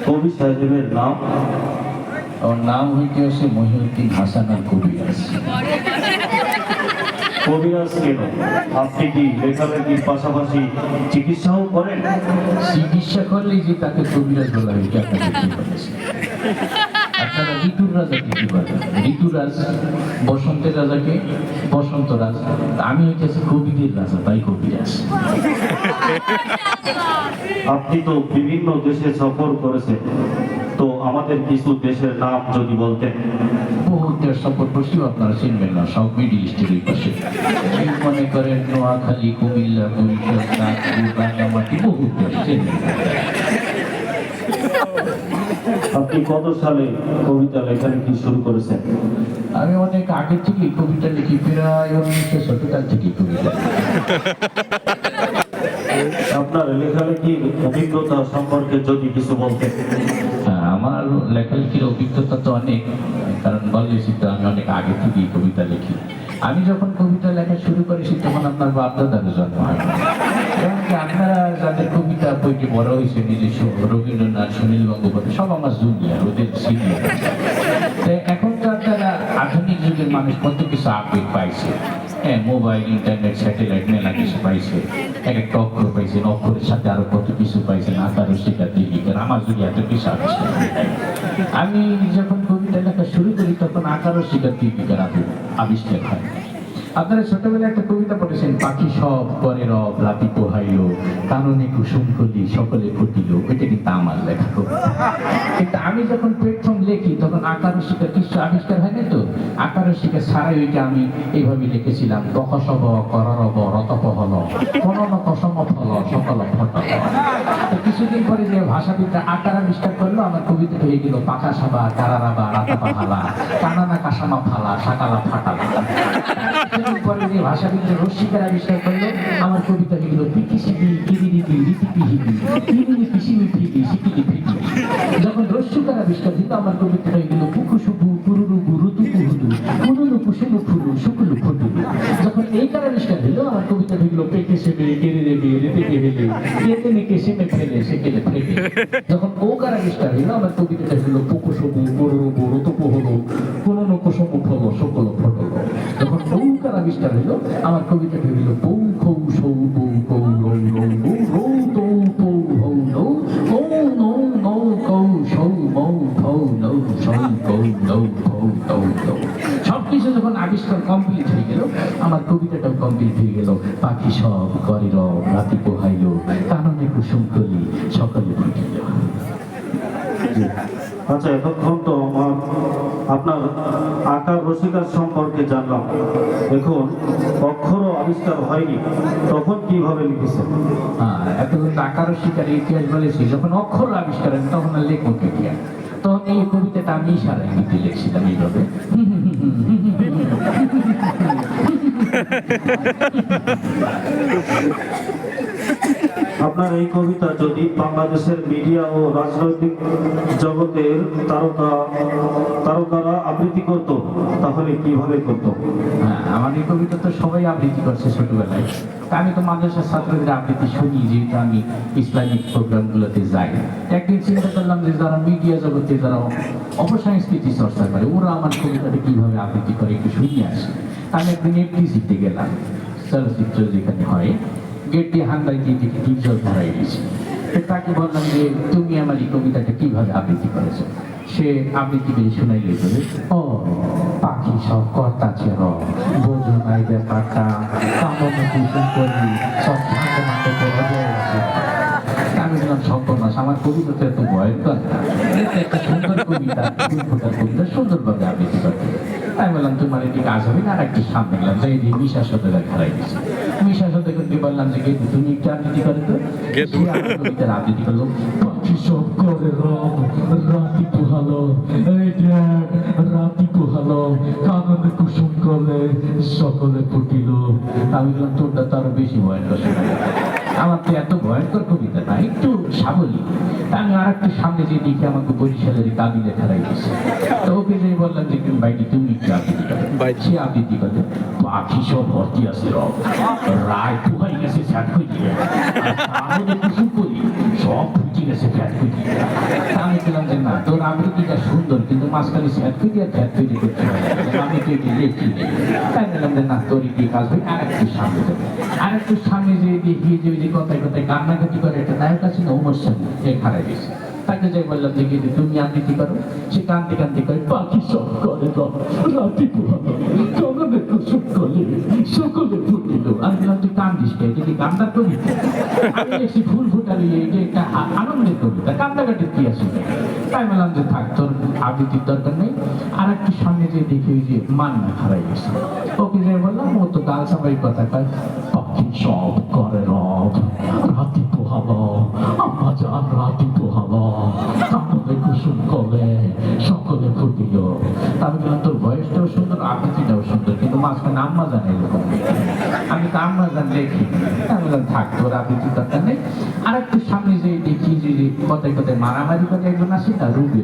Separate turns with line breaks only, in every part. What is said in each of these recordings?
কবি সাহেবের নাম?
ওর নাম হইতেছে মহিউদ্দিন হাসান আল কবিরাজ।
কবিরাজ কেন? আপনি কি লেখালেখির পাশাপাশি চিকিৎসাও করেন?
চিকিৎসা করলেই যে তাকে কবিরাজ বলা হয় এটা আপনাকে কি বলেছে? আপনারা ঋতুর রাজাকে কি বলেন? ঋতুরাজ, বসন্তের রাজাকে বসন্ত রাজ। আমি হইতেছি কবিদের রাজা, তাই কবিরাজ।
আপনি তো বিভিন্ন দেশে সফর করেছেন, তো আমাদের কিছু দেশের নাম যদি বলতেন।
বহু দেশ সফর করছিও, আপনারা চিনবেন না, সব মিডিল ইস্টের এই পাশে। এই মনে করেন নোয়াখালী, কুমিল্লা, বরিশাল, নাগপুর, রাঙ্গামাটি, বহু দেশ চিনবেন।
আপনি কত সালে কবিতা লেখালেখি শুরু করেছেন?
আমি অনেক আগে থেকেই কবিতা লিখি, প্রায় 1900 থেকেই কবিতা।
আপনার লেখালেখির অভিজ্ঞতা সম্পর্কে যদি কিছু বলতেন।
আমার লেখালেখির অভিজ্ঞতা তো অনেক, কারণ বলেছি তো আমি অনেক আগে থেকেই কবিতা লিখি। আমি যখন কবিতা লেখা শুরু করেছি তখন আপনার বাপ দাদারও জন্ম হয়। কারণ কি আপনারা যাদের কবিতা বইটি বড় হয়েছে, নিজস্ব রবীন্দ্রনাথ, সুনীল গঙ্গোপাধ্যায়, সব আমার জুনিয়র, ওদের সিনিয়র। এখন তো আপনারা আধুনিক যুগের মানুষ কত কিছু আপডেট পাইছে। হ্যাঁ, মোবাইল, ইন্টারনেট, স্যাটেলাইট মেলা কিছু পাইছে, এক একটা অক্ষর পাইছেন, অক্ষরের সাথে আরো কত কিছু পাইছেন, আকার শিকার দিকে। আমার যদি এত কিছু আবিষ্কার, আমি যখন কবিতা লেখা শুরু করি তখন আকার শিকার দিকে আবিষ্কার হয়। আপনারা ছোটবেলায় একটা কবিতা পড়েছেন, পাখি সব করে রব, রাতি পোহাইল, কাননে কুসুম কলি, সকলে ফুটিল। ওইটা কিন্তু আমার লেখা কবিতা। কিন্তু আমি যখন প্রথম লেখি তখন আকার শিকার কিছু আবিষ্কার হয় না, তো আকার শিকার ছাড়াই ওইটা আমি এইভাবে লিখেছিলাম, কসব কররব রতপহল, কোন কসম ফল সকল ফটল। কিছুদিন পরে যে ভাষাবিদরা আকার আবিষ্কার করলো, আমার কবিতা হয়ে গেল পাকা সাবা, কারারাবা, রাতাপা হালা, কানানা কাসামা ফালা, সাকালা ফাটালা। পরে যে ভাষাবিদরা রস্যিকার আবিষ্কার করলো, আমার কবিতা হয়ে গেল পিকি সিপি, কিরিরিপি, রিপিপি হিপি, কিরিরি পিসিমি ফিপি, সিকিরি ফিপি। যখন রস্যিকার আবিষ্কার দিল, আমার কবিতা হয়ে গেল পুকু সুপু, পুরুরু গুরু, তুকু হুদু, কুনুলু কুসুলু ফুলু, শুকুলু ফুটুলু। যখন এইটার আবিষ্কার হলো, আমার কবিতা হয়ে গেল পেকে সেবে, কেড়ে রেবে, রেতে হেলে, কেতে নেকে সেমে ফেলে, সেকেলে ফেলে। যখন ওকার আবিষ্কার হলো, আমার কবিতাটা হলো পুকু সুপু, পুরুরু গুরু, তুকু হুদু, কুনুলু কুসুম ফল, সকল ফটল। যখন নৌকার আবিষ্কার হলো, আমার কবিতাটা হইল বৌ খৌ সৌ বৌ কৌ রৌ রৌ বৌ রৌ তৌ পৌ হৌ নৌ ও নৌ নৌ কৌ সৌ মৌ ফৌ নৌ সৌ কৌ নৌ ফৌ তৌ নৌ। সবকিছু যখন আবিষ্কার কমপ্লিট হয়ে গেল, আমার কবিতাটাও কমপ্লিট হয়ে গেল। পাখি সব করে রব, রাতি পোহাইল, কাননে কুসুম কলি, সকলে ফুটিল।
আচ্ছা, এতক্ষণ তো আপনার আকার রসিকার সম্পর্কে জানলাম। এখন অক্ষরও আবিষ্কার হয়নি, তখন কিভাবে লিখেছেন?
এতক্ষণ আকার শিকারের ইতিহাস বলেছি, যখন অক্ষর আবিষ্কার হয় তখন আর লেখক কে, তখন এই কবিতাটা আমি ইশারায় লিখতে লিখছিলাম এইভাবে।
আপনার এই কবিতা যদি বাংলাদেশের মিডিয়া ও রাজনৈতিক জগতের তারকারা আবৃত্তি করত, তাহলে কিভাবে করত?
আমার এই কবিতা তো সবাই আবৃত্তি করছে ছোটবেলায়। আমি তো মাদ্রাসার ছাত্রদের আবৃত্তি শুনি, যেহেতু আমি ইসলামিক প্রোগ্রামগুলোতে যাই। একদিন চিন্তা করলাম যে যারা মিডিয়া জগতে, যারা অপসংস্কৃতি চর্চা করে, ওরা আমার কবিতাটা কিভাবে আবৃত্তি করে একটু শুনিয়ে আসে। আমি একদিন এফডিসিতে গেলাম, চলচ্চিত্র যেখানে হয়, গেট দিয়ে হান্দাই দিয়ে দেখি ডিপজল ধরাই দিয়েছে। তাকে বললাম যে তুমি আমার এই কবিতাটা কিভাবে আবৃত্তি করেছো। সে আবৃত্তি করে শোনাই গেছে, ও পাখি সব কর্তা চের, বোঝো নাই ব্যাপারটা, কামনে কুসুম করি, সব ভাঙে ভাঙে করে। আমি বললাম সর্বনাশ, আমার কবিতা তো এত ভয়ঙ্কর না, একটা সুন্দর কবিতা, কবিতা সুন্দরভাবে আবৃত্তি করতে। আমি বললাম তোমার এটি কাজ হবে না, আর একটু সামনে গেলাম, যাই দিয়ে মিশার সাথে ধরাই দিয়েছি। মিশার সাথে বললাম যে তুমি একটু আবৃত্তি করে তো, কবিতার আবৃত্তি করলো, পাখি সব করে রব, রাতি পোহালো, রাতি পোহালো, কাননে কুসুম করে, সকলে ফুটিল। আমি বললাম তোরটা তো আরো বেশি ভয়ঙ্কর শোনা। আমার তো এত ভয়ঙ্কর কবিতা না, একটু সাবলী। আমি আর একটু সামনে যে দেখি আমাকে বরিশালের কাবিলে খেলাই দিচ্ছে। তো ওকে যে বললাম যে ভাইটি তুমি কি আবৃত্তি করো? সে আবৃত্তি করে পাখি সব ভর্তি আছে রব, রায় পুহাই গেছে ফ্যাট হয়ে দিয়ে, তাহলে কিছু করি সব ফুটি গেছে ফ্যাট হয়ে দিয়ে। আমি বললাম যে না, তোর আবৃত্তিটা সুন্দর কিন্তু মাঝখানে ফ্যাট হয়ে দিয়ে ফ্যাট হয়ে দিয়ে করতে হবে, আমি তো এটি লেখি নেই। তাই বললাম যে না, তোর কি কাজ হবে, আর একটু সামনে যাবে। আর একটু সামনে যে দেখি যে ওই যে কথায় কথায় কান্নাকাটি করে একটা নায়ক আছে না, ওমর সানি, সে খারাপ গেছে। তাকে যাই বললাম যে কিন্তু তুমি আবৃত্তি করো। সে কান্দি কান্দি করে পাখি সব করে রাতি পোহানো জগনের কুসুম করে সকলে ফুটিল। আমি বললাম তুই কান্দিস কে, এটা কি কান্দার কবিতা? আমি এসে ফুল ফুটালি, এটা একটা আনন্দের কবিতা, কান্দাকাটির কি আছে? তাই বললাম যে থাক, তোর আবৃত্তির দরকার নেই। আর একটু সামনে যে দেখি ওই যে মান্না হারাই গেছে। ওকে যাই বললাম, ও তো গাল সাবাই কথা কয়, পাখি সব করে রব রাতি পোহালো, আম্মা জান রাতি পোহালো, কামড়ে কুসুম কলে সকলে ফুটিল। আমি বললাম তোর বয়সটাও সুন্দর, আবৃত্তিটাও সুন্দর, কিন্তু মাঝখানে আম্মা জানে এরকম। আমি তো আম্মা জান দেখি। আমি বললাম থাক, তোর আবৃত্তির দরকার নেই। আর একটু সামনে যে দেখি যে কথায় কথায় মারামারি করে একজন আসে না, রুবে,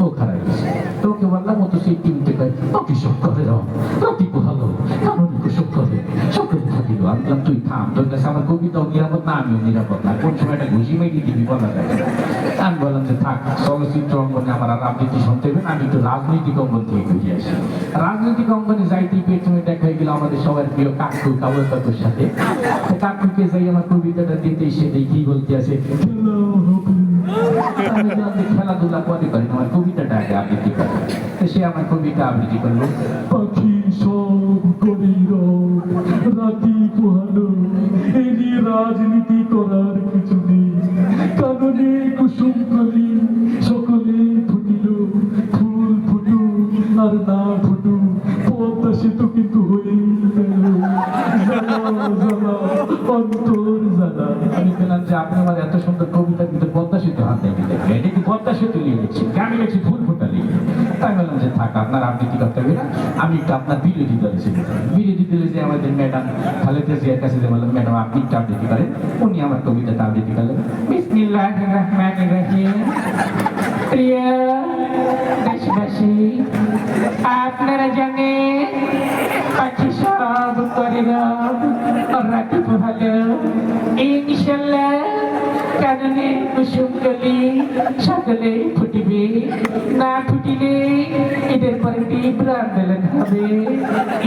ও খারাপ গেছে। তো ওকে বললাম, ও তো সেই টিমতে কয় পাখি সব করে রব রাতি পোহালো, কামড়ে কুসুম করে সকলে ফুটিল। আমি বললাম তুই থাম, তোর কাছে আমার কবিতাও নিরাপদ না, আমিও নিরাপদ না, কোন সময় একটা ঘুষি মেরে দিবি বলা যায়। আমি বললাম যে থাক, চলচ্চিত্র অঙ্গনে আমার আর আবৃত্তি শুনতে হবে না, আমি একটু রাজনৈতিক অঙ্গন থেকে ঘুরে আসি। রাজনৈতিক অঙ্গনে যাইতেই প্রথমে দেখা হয়ে গেল আমাদের সবার প্রিয় কাকু, কাবুল কাকুর সাথে। কাকুকে যাই আমার কবিতাটা দিতে, সে দেখি বলতে আছে আমি বললাম যে খেলাধুলা পরে করেন, আমার কবিতাটা আগে আবৃত্তি করে। তো সে আমার কবিতা আবৃত্তি করলো, পাখি সব করিল রাতি পোহালো, এ নিয়ে রাজনীতি করার কিছু নেই, কাননে কুসুম কলি সকলে ফুটিল, ফুল ফুটু আর না ফুটু পদ্মা সেতু কিন্তু হয়েই গেল, জ্বালা জ্বালা অন্তর জ্বালা। আমি বললাম যে আপনি আমার এত সুন্দর কবিতা কিন্তু পদ্মা সেতু হাতে দেখবেন, এটা কি পদ্মা সেতু নিয়ে লিখছি, আমি লিখছি ফুল ফুটা লিখি। তাই বললাম যে থাক, আপনার আবৃত্তি করতে হবে না, আমি একটু আপনার বিরোধী দলে ছিল। বিরোধী দলে যে আমাদের ম্যাডাম খালেদা জিয়ার কাছে যে বললাম, ম্যাডাম আপনি একটু আবৃত্তি করেন। উনি আমার কবিতাটা আবৃত্তি করলেন, বিসমিল্লাহির রহমানির রহিম। প্রিয় দেশবাসী, আপনারা জানেন পাখি সব করে রব রাতি পোহালো, ইনশাল্লাহ কাননে কুসুম কলি সকলে ফুটিবে, না ফুটিলে এদের পরে তীব্র আন্দোলন হবে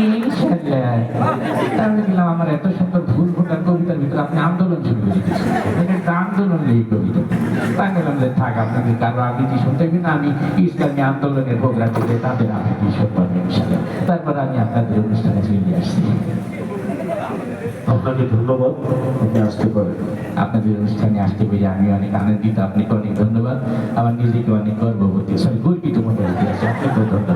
ইনশাল্লাহ। আমি বললাম আমার এত সুন্দর ফুল ফোটার কবিতার ভিতরে আপনি আন্দোলন শুরু করে দিচ্ছেন, এটা একটা আন্দোলন এই কবিতা। তাই বললাম যে থাক, আপনাকে কারো আবৃত্তি শুনতে হবে না, আমি ইসলামী আন্দোলনের প্রোগ্রাম করে তাদের আবৃত্তি শুনবো ইনশাল্লাহ। তারপর আমি আপনাদের অনুষ্ঠানে ফিরে আসছি।
আপনাকে ধন্যবাদ, আপনি আসতে পারেন।
আপনাদের অনুষ্ঠানে আসতে পেরে আমি অনেক আনন্দিত, আপনাকে অনেক ধন্যবাদ। আমার নিজেকে অনেক গর্ববোধ, গর্বিত মনে হচ্ছে, আপনাকেও ধন্যবাদ।